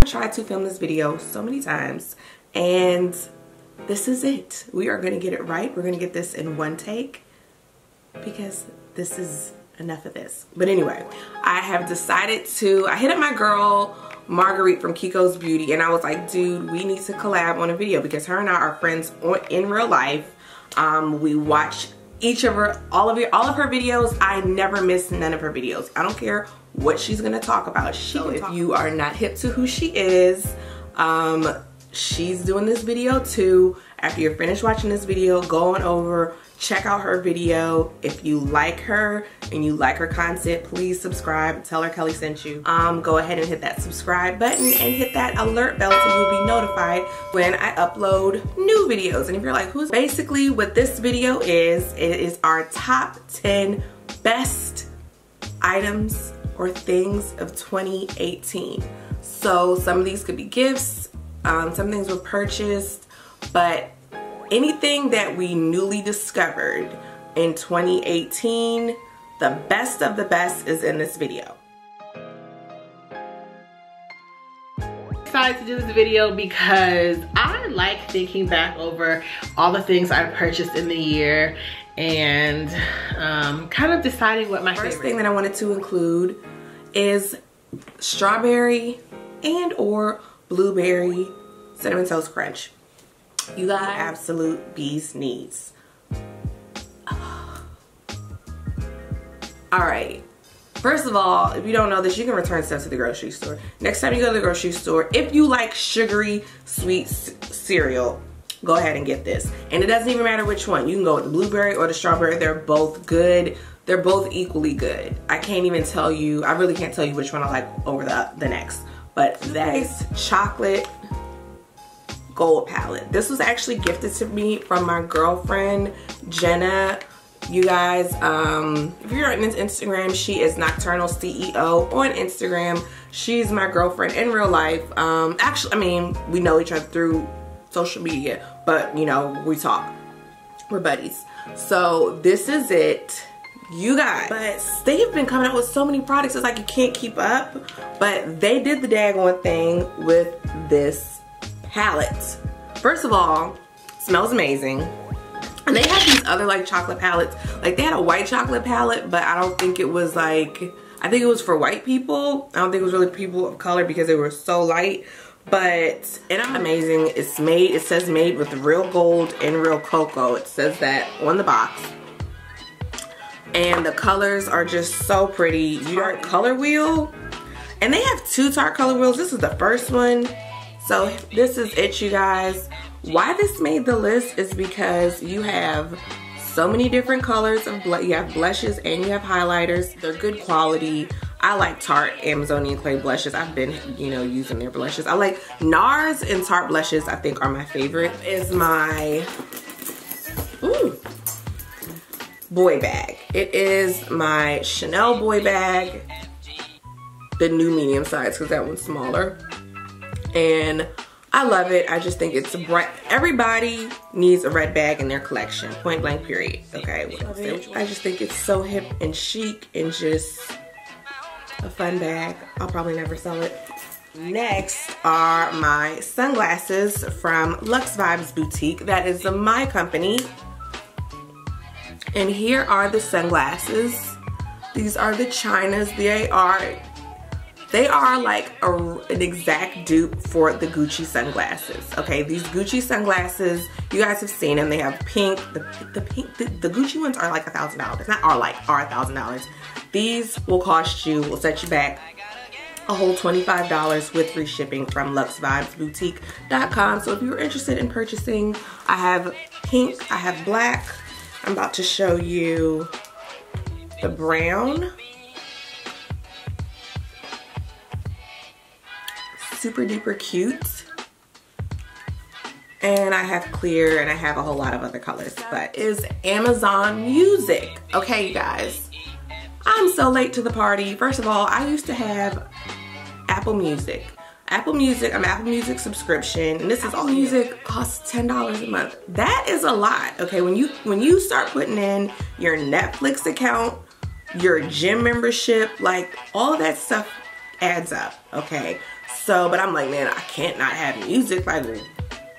Tried to film this video so many times, and this is it. We are gonna get it right. We're gonna get this in one take because this is enough of this. But anyway, I have decided to, I hit up my girl Marguerite from Keiko's Beauty, and I was like, dude, we need to collab on a video because her and I are friends in real life. We watch all of her videos. I never miss none of her videos. I don't care what she's gonna talk about. So if you are not hip to who she is, she's doing this video too. After you're finished watching this video, go on over, check out her video. If you like her and you like her content, please subscribe. Tell her Kelly sent you. Go ahead and hit that subscribe button and hit that alert bell so you'll be notified when I upload new videos. And if you're like, who's basically what this video is, it is our top 10 best items or things of 2018. So some of these could be gifts, some things were purchased, but anything that we newly discovered in 2018, the best of the best is in this video. Decided to do this video because I like thinking back over all the things I purchased in the year and kind of deciding what my first thing that I wanted to include is strawberry and or blueberry cinnamon toast crunch. You got absolute bee's knees. Alright, first of all, if you don't know this, you can return stuff to the grocery store. Next time you go to the grocery store, if you like sugary sweet cereal, go ahead and get this. And it doesn't even matter which one. You can go with the blueberry or the strawberry. They're both good. They're both equally good. I can't even tell you, I really can't tell you which one I like over the next. But that is chocolate gold palette. This was actually gifted to me from my girlfriend, Jenna. You guys, if you're on Instagram, she is Nocturnal CEO on Instagram. She's my girlfriend in real life. Actually, I mean, we know each other through social media, but you know, we talk. We're buddies. So this is it, you guys. But they've been coming out with so many products, it's like you can't keep up. But they did the daggone thing with this palette. First of all, smells amazing. And they have these other like chocolate palettes. Like they had a white chocolate palette, but I don't think it was like, I think it was for white people. I don't think it was really people of color because they were so light. But it's amazing. It's made, it says made with real gold and real cocoa. It says that on the box. And the colors are just so pretty. Tarte color wheel. And they have two Tarte color wheels. This is the first one. So this is it, you guys. Why this made the list is because you have so many different colors of you have blushes and you have highlighters. They're good quality. I like Tarte Amazonian Clay blushes. I've been, you know, using their blushes. I like NARS and Tarte blushes, I think are my favorite. Is my boy bag. It is my Chanel boy bag. The new medium size because that one's smaller. And I love it. I just think it's bright. Everybody needs a red bag in their collection. Point blank period. Okay. I just think it's so hip and chic and just a fun bag. I'll probably never sell it. Next are my sunglasses from Luxe Vibes Boutique. That is my company. And here are the sunglasses. These are the Chinas. They are like an exact dupe for the Gucci sunglasses. Okay, these Gucci sunglasses, you guys have seen them. They have pink. The Gucci ones are like $1,000. Not are $1,000. These will set you back a whole $25 with free shipping from luxevibesboutique.com. So if you're interested in purchasing, I have pink, I have black. I'm about to show you the brown. Super duper cute. And I have clear and I have a whole lot of other colors, but is Amazon Music. Okay, you guys, I'm so late to the party. First of all, I used to have Apple Music. Apple Music, I'm Apple Music subscription, and this is all music costs $10 a month. That is a lot, okay? When you start putting in your Netflix account, your gym membership, like all of that stuff adds up, okay? So, but I'm like, man, I can't not have music. Like,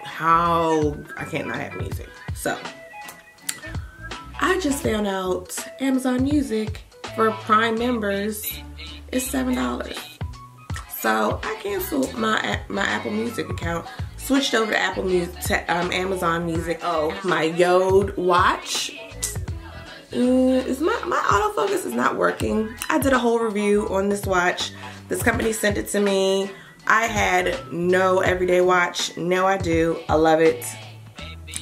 how I can't not have music? So, I just found out Amazon Music for Prime members is $7. So I canceled my Apple Music account, switched over to Amazon Music. Oh, my Yode watch is my autofocus is not working. I did a whole review on this watch. This company sent it to me. I had no everyday watch. Now I do. I love it.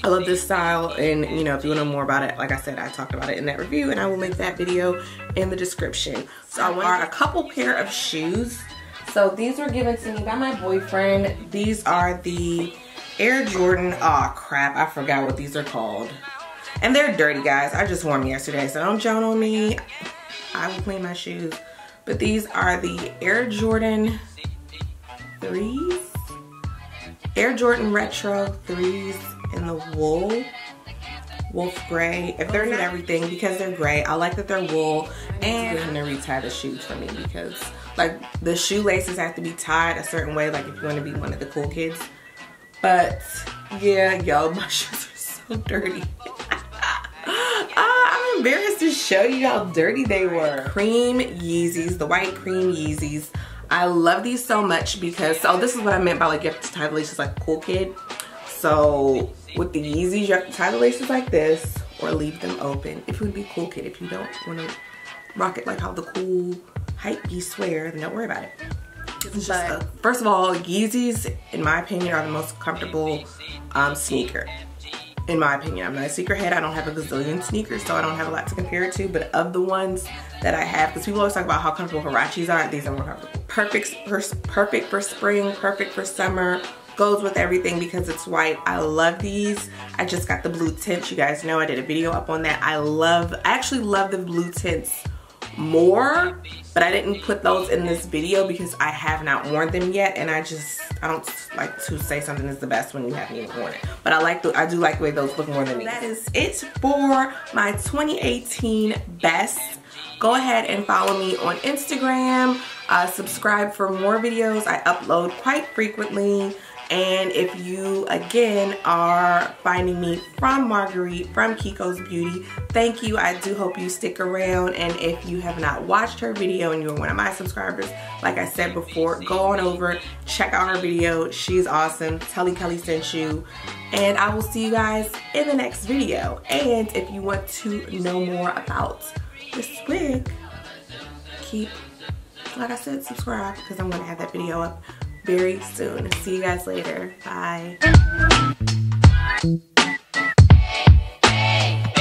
I love this style, and you know, if you want to know more about it, like I said, I talked about it in that review, and I will link that video in the description. So I want a couple pair of shoes. So these were given to me by my boyfriend. These are the Air Jordan. Oh crap, I forgot what these are called. And they're dirty, guys. I just wore them yesterday, so don't joan on me. I will clean my shoes. But these are the Air Jordan 3s. Air Jordan Retro 3s in the wolf gray. If they're not everything, because they're gray, I like that they're wool. And I'm gonna retie the shoes for me, because like the shoelaces have to be tied a certain way, like if you want to be one of the cool kids. But yeah, yo, my shoes are so dirty. I'm embarrassed to show you how dirty they were. Cream Yeezys, the white cream Yeezys. I love these so much because, oh, this is what I meant by like you have to tie the laces like a cool kid. So with the Yeezys, you have to tie the laces like this or leave them open if you want to be a cool kid. If you don't want to rock it like how the cool hype geese swear, then don't worry about it. It's just first of all, Yeezys, in my opinion, are the most comfortable sneaker. In my opinion, I'm not a sneakerhead. I don't have a gazillion sneakers, so I don't have a lot to compare it to. But of the ones that I have, because people always talk about how comfortable Huaraches are, these are more comfortable. Perfect for spring, perfect for summer. Goes with everything because it's white. I love these. I just got the blue tints. You guys know I did a video up on that. I actually love the blue tints more, but I didn't put those in this video because I have not worn them yet, and I don't like to say something is the best when you haven't even worn it. But I do like the way those look more than these. That is it for my 2018 best. Go ahead and follow me on Instagram. Subscribe for more videos. I upload quite frequently. And if you, again, are finding me from Marguerite, from Keiko's Beauty, thank you. I do hope you stick around. And if you have not watched her video and you're one of my subscribers, like I said before, go on over, check out her video. She's awesome. Tell Kelly sent you. And I will see you guys in the next video. And if you want to know more about this wig, like I said, subscribe, because I'm going to have that video up very soon. See you guys later. Bye.